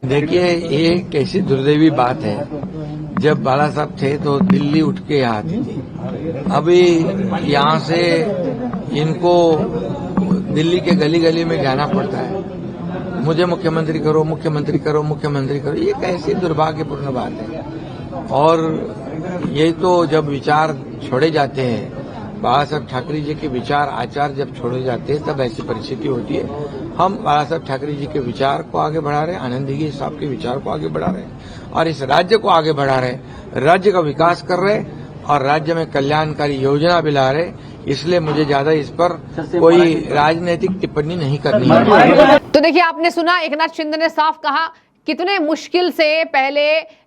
देखिए, ये कैसी दुर्दैवी बात है, जब बाला साहब थे तो दिल्ली उठ के यहाँ आती थी। अभी यहाँ से इनको दिल्ली के गली गली में जाना पड़ता है, मुझे मुख्यमंत्री करो, मुख्यमंत्री करो, मुख्यमंत्री करो। ये कैसी दुर्भाग्यपूर्ण बात है। और ये तो जब विचार छोड़े जाते हैं, बाला साहब ठाकरे जी के विचार आचार जब छोड़े जाते हैं तब ऐसी परिस्थिति होती है। हम बाला साहब ठाकरे जी के विचार को आगे बढ़ा रहे हैं, आनंद दीघे साहब के विचार को आगे बढ़ा रहे हैं और इस राज्य को आगे बढ़ा रहे हैं, राज्य का विकास कर रहे हैं और राज्य में कल्याणकारी योजना भी ला रहे हैं। इसलिए मुझे ज्यादा इस पर कोई राजनीतिक टिप्पणी नहीं करनी है। तो देखिए, आपने सुना, एकनाथ शिंदे ने साफ कहा कितने मुश्किल से पहले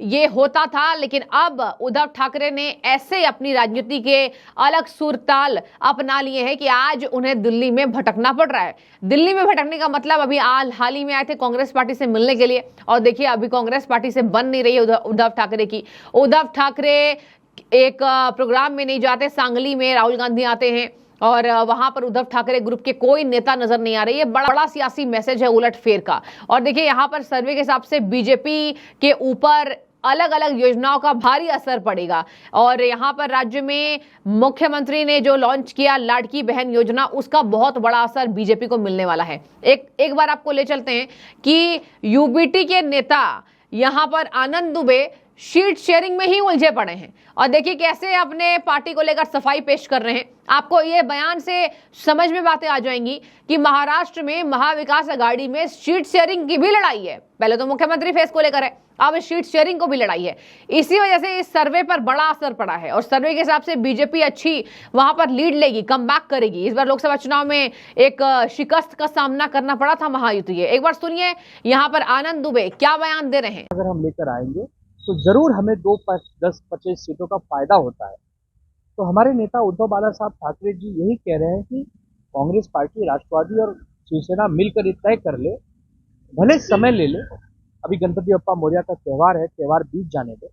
ये होता था, लेकिन अब उद्धव ठाकरे ने ऐसे अपनी राजनीति के अलग सुर ताल अपना लिए हैं कि आज उन्हें दिल्ली में भटकना पड़ रहा है। दिल्ली में भटकने का मतलब, अभी हाल ही में आए थे कांग्रेस पार्टी से मिलने के लिए और देखिए अभी कांग्रेस पार्टी से बन नहीं रही है उद्धव ठाकरे की। उद्धव ठाकरे एक प्रोग्राम में नहीं जाते, सांगली में राहुल गांधी आते हैं और वहां पर उद्धव ठाकरे ग्रुप के कोई नेता नजर नहीं आ रही है। बड़ा सियासी मैसेज है उलट फेर का। और देखिए, यहां पर सर्वे के हिसाब से बीजेपी के ऊपर अलग अलग योजनाओं का भारी असर पड़ेगा। और यहाँ पर राज्य में मुख्यमंत्री ने जो लॉन्च किया लाड़की बहन योजना, उसका बहुत बड़ा असर बीजेपी को मिलने वाला है। एक बार आपको ले चलते हैं कि यूबीटी के नेता यहाँ पर आनंद दुबे शीट शेयरिंग में ही उलझे पड़े हैं और देखिए कैसे अपने पार्टी को लेकर सफाई पेश कर रहे हैं। आपको ये बयान से समझ में बातें आ जाएंगी कि महाराष्ट्र में महाविकास आघाड़ी में शीट शेयरिंग की भी लड़ाई है। पहले तो मुख्यमंत्री फेस को लेकर है, अब शीट शेयरिंग को भी लड़ाई है। इसी वजह से इस सर्वे पर बड़ा असर पड़ा है और सर्वे के हिसाब से बीजेपी अच्छी वहां पर लीड लेगी, कमबैक करेगी। इस बार लोकसभा चुनाव में एक शिकस्त का सामना करना पड़ा था महायुति के। एक बार सुनिए यहाँ पर आनंद दुबे क्या बयान दे रहे हैं। अगर हम लेकर आएंगे तो जरूर हमें 10-25 सीटों का फायदा होता है। तो हमारे नेता उद्धव बाला साहब ठाकरे जी यही कह रहे हैं कि कांग्रेस पार्टी, राष्ट्रवादी और शिवसेना मिलकर ये तय कर ले, भले समय ले ले, अभी गणपति बप्पा मौर्य का त्योहार है, त्योहार बीत जाने दे,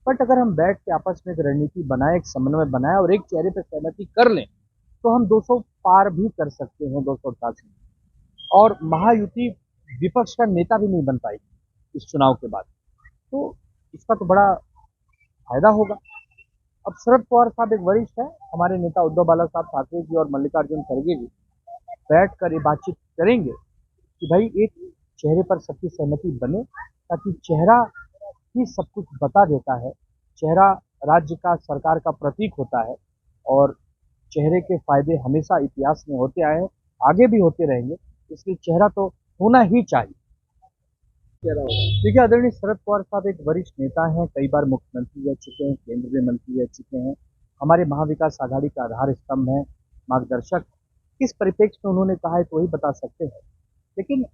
बट अगर हम बैठ के आपस में एक रणनीति बनाए, एक समन्वय बनाए और एक चेहरे पर सहमति कर लें तो हम 200 पार भी कर सकते हैं, 288। और महायुति विपक्ष का नेता भी नहीं बन पाई इस चुनाव के बाद, तो इसका तो बड़ा फायदा होगा। अब शरद पवार साहब एक वरिष्ठ है, हमारे नेता उद्धव बाला साहब ठाकरे जी और मल्लिकार्जुन खड़गे जी बैठकर ये बातचीत करेंगे कि भाई एक चेहरे पर सबकी सहमति बने, ताकि चेहरा ही सब कुछ बता देता है। चेहरा राज्य का, सरकार का प्रतीक होता है और चेहरे के फायदे हमेशा इतिहास में होते आए हैं, आगे भी होते रहेंगे, इसलिए चेहरा तो होना ही चाहिए। देखिए, आदरणीय शरद पवार साहब एक वरिष्ठ नेता हैं, कई बार मुख्यमंत्री रह चुके हैं, केंद्रीय मंत्री रह चुके हैं, हमारे महाविकास आघाड़ी का आधार स्तंभ है, मार्गदर्शक। किस परिप्रेक्ष्य में उन्होंने कहा है तो वही बता सकते हैं, लेकिन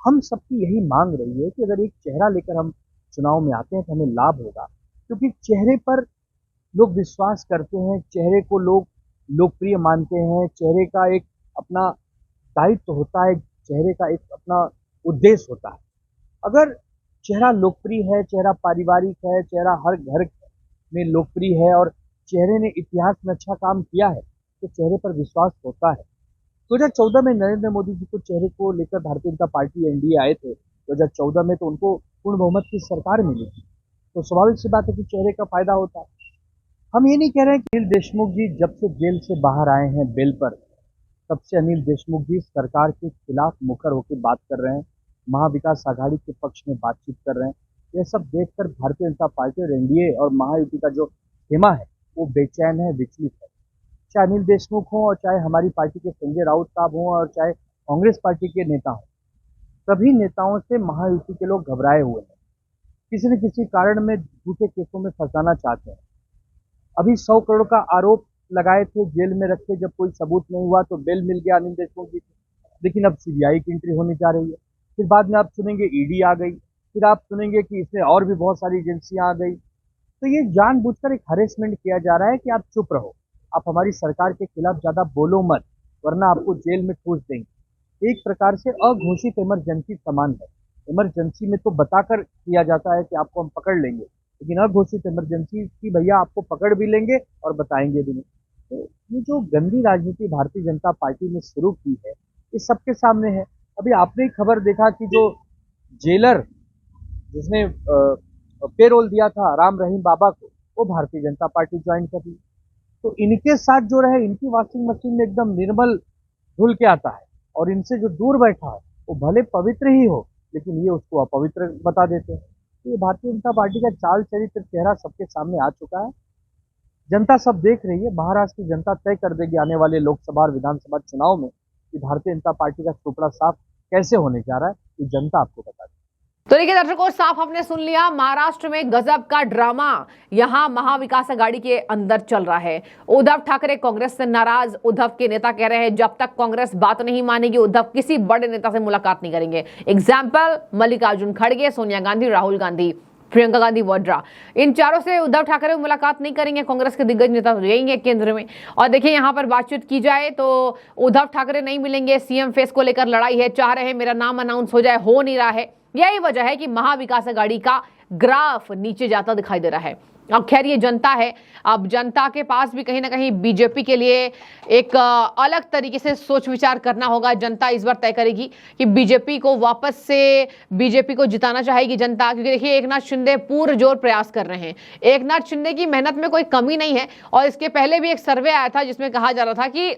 हम सबकी यही मांग रही है कि अगर एक चेहरा लेकर हम चुनाव में आते हैं तो हमें लाभ होगा, क्योंकि चेहरे पर लोग विश्वास करते हैं, चेहरे को लोग लोकप्रिय मानते हैं, चेहरे का एक अपना दायित्व होता है, चेहरे का एक अपना उद्देश्य होता है। अगर चेहरा लोकप्रिय है, चेहरा पारिवारिक है, चेहरा हर घर में लोकप्रिय है और चेहरे ने इतिहास में अच्छा काम किया है, तो चेहरे पर विश्वास होता है। 2014 में नरेंद्र मोदी जी को चेहरे को लेकर भारतीय जनता पार्टी एनडीए आए थे। 2014 में तो उनको पूर्ण बहुमत की सरकार मिली थी, तो स्वाभाविक सी बात है कि चेहरे का फायदा होता है। हम ये नहीं कह रहे हैं कि अनिल देशमुख जी जब से जेल से बाहर आए हैं बेल पर, तब से अनिल देशमुख जी सरकार के खिलाफ मुखर होकर बात कर रहे हैं, महाविकास आघाड़ी के पक्ष में बातचीत कर रहे हैं। यह सब देखकर भारतीय जनता पार्टी और एनडीए और महायुति का जो खेमा है वो बेचैन है, विचलित है। चाहे अनिल देशमुख हो और चाहे हमारी पार्टी के संजय राउत साहब हों और चाहे कांग्रेस पार्टी के नेता हों, सभी नेताओं से महायुति के लोग घबराए हुए हैं, किसी न किसी कारण में झूठे केसों में फंसाना चाहते हैं। अभी 100 करोड़ का आरोप लगाए थे, जेल में रखे, जब कोई सबूत नहीं हुआ तो बेल मिल गया अनिल देशमुख जी को, लेकिन अब सीबीआई की एंट्री होने जा रही है। फिर बाद में आप सुनेंगे ईडी आ गई, फिर आप सुनेंगे कि इसमें और भी बहुत सारी एजेंसियां आ गई। तो ये जानबूझकर एक हरेसमेंट किया जा रहा है कि आप चुप रहो, आप हमारी सरकार के खिलाफ ज्यादा बोलो मत, वरना आपको जेल में ठूस देंगे। एक प्रकार से अघोषित इमरजेंसी समान है। इमरजेंसी में तो बताकर किया जाता है कि आपको हम पकड़ लेंगे, लेकिन अघोषित इमरजेंसी की भैया आपको पकड़ भी लेंगे और बताएंगे भी नहीं। तो ये जो गंदी राजनीति भारतीय जनता पार्टी ने शुरू की है, ये सबके सामने है। अभी आपने खबर देखा कि जो जेलर जिसने पेरोल दिया था राम रहीम बाबा को, वो भारतीय जनता पार्टी ज्वाइन कर ली। तो इनके साथ जो रहे, इनकी वॉशिंग मशीन में एकदम निर्मल धुल के आता है, और इनसे जो दूर बैठा है वो भले पवित्र ही हो, लेकिन ये उसको अपवित्र बता देते हैं। तो ये भारतीय जनता पार्टी का चाल चरित्र चेहरा सबके सामने आ चुका है। जनता सब देख रही है। महाराष्ट्र की जनता तय कर देगी आने वाले लोकसभा और विधानसभा चुनाव में कि भारतीय जनता पार्टी का चोपड़ा साफ कैसे होने जा रहा है, ये जनता आपको बता देगी। तो देखिए दर्शकों, साफ आपने सुन लिया, महाराष्ट्र में गजब का ड्रामा यहां महाविकास आघाड़ी के अंदर चल रहा है। उद्धव ठाकरे कांग्रेस से नाराज। उद्धव के नेता कह रहे हैं जब तक कांग्रेस बात नहीं मानेगी उद्धव किसी बड़े नेता से मुलाकात नहीं करेंगे। एग्जाम्पल मल्लिकार्जुन खड़गे, सोनिया गांधी, राहुल गांधी, प्रियंका गांधी वाड्रा, इन चारों से उद्धव ठाकरे मुलाकात नहीं करेंगे। कांग्रेस के दिग्गज नेता रहेंगे केंद्र में। और देखिए यहां पर बातचीत की जाए तो उद्धव ठाकरे नहीं मिलेंगे, सीएम फेस को लेकर लड़ाई है, चाह रहे हैं मेरा नाम अनाउंस हो जाए, हो नहीं रहा है। यही वजह है कि महाविकास आघाड़ी का ग्राफ नीचे जाता दिखाई दे रहा है। अब खैर ये जनता है, अब जनता के पास भी कहीं ना कहीं बीजेपी के लिए एक अलग तरीके से सोच विचार करना होगा। जनता इस बार तय करेगी कि बीजेपी को वापस से बीजेपी को जिताना चाहेगी जनता, क्योंकि देखिए एकनाथ शिंदे पुरजोर प्रयास कर रहे हैं। एकनाथ शिंदे की मेहनत में कोई कमी नहीं है, और इसके पहले भी एक सर्वे आया था जिसमें कहा जा रहा था कि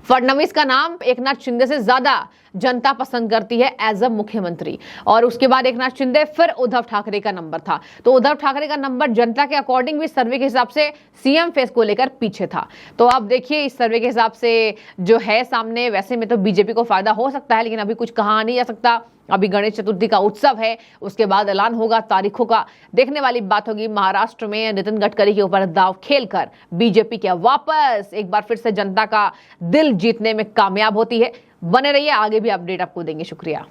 फडणवीस का नाम एकनाथ शिंदे से ज्यादा जनता पसंद करती है एज अ मुख्यमंत्री, और उसके बाद एकनाथ शिंदे, फिर उद्धव ठाकरे का नंबर था। तो उद्धव ठाकरे का नंबर जनता के अकॉर्डिंग भी सर्वे के हिसाब से सीएम फेस को लेकर पीछे था। तो अब देखिए इस सर्वे के हिसाब से जो है सामने, वैसे में तो बीजेपी को फायदा हो सकता है, लेकिन अभी कुछ कहा नहीं जा सकता। अभी गणेश चतुर्थी का उत्सव है, उसके बाद ऐलान होगा तारीखों का। देखने वाली बात होगी महाराष्ट्र में नितिन गडकरी के ऊपर दांव खेलकर बीजेपी क्या वापस एक बार फिर से जनता का दिल जीतने में कामयाब होती है। बने रहिए, आगे भी अपडेट आपको देंगे। शुक्रिया।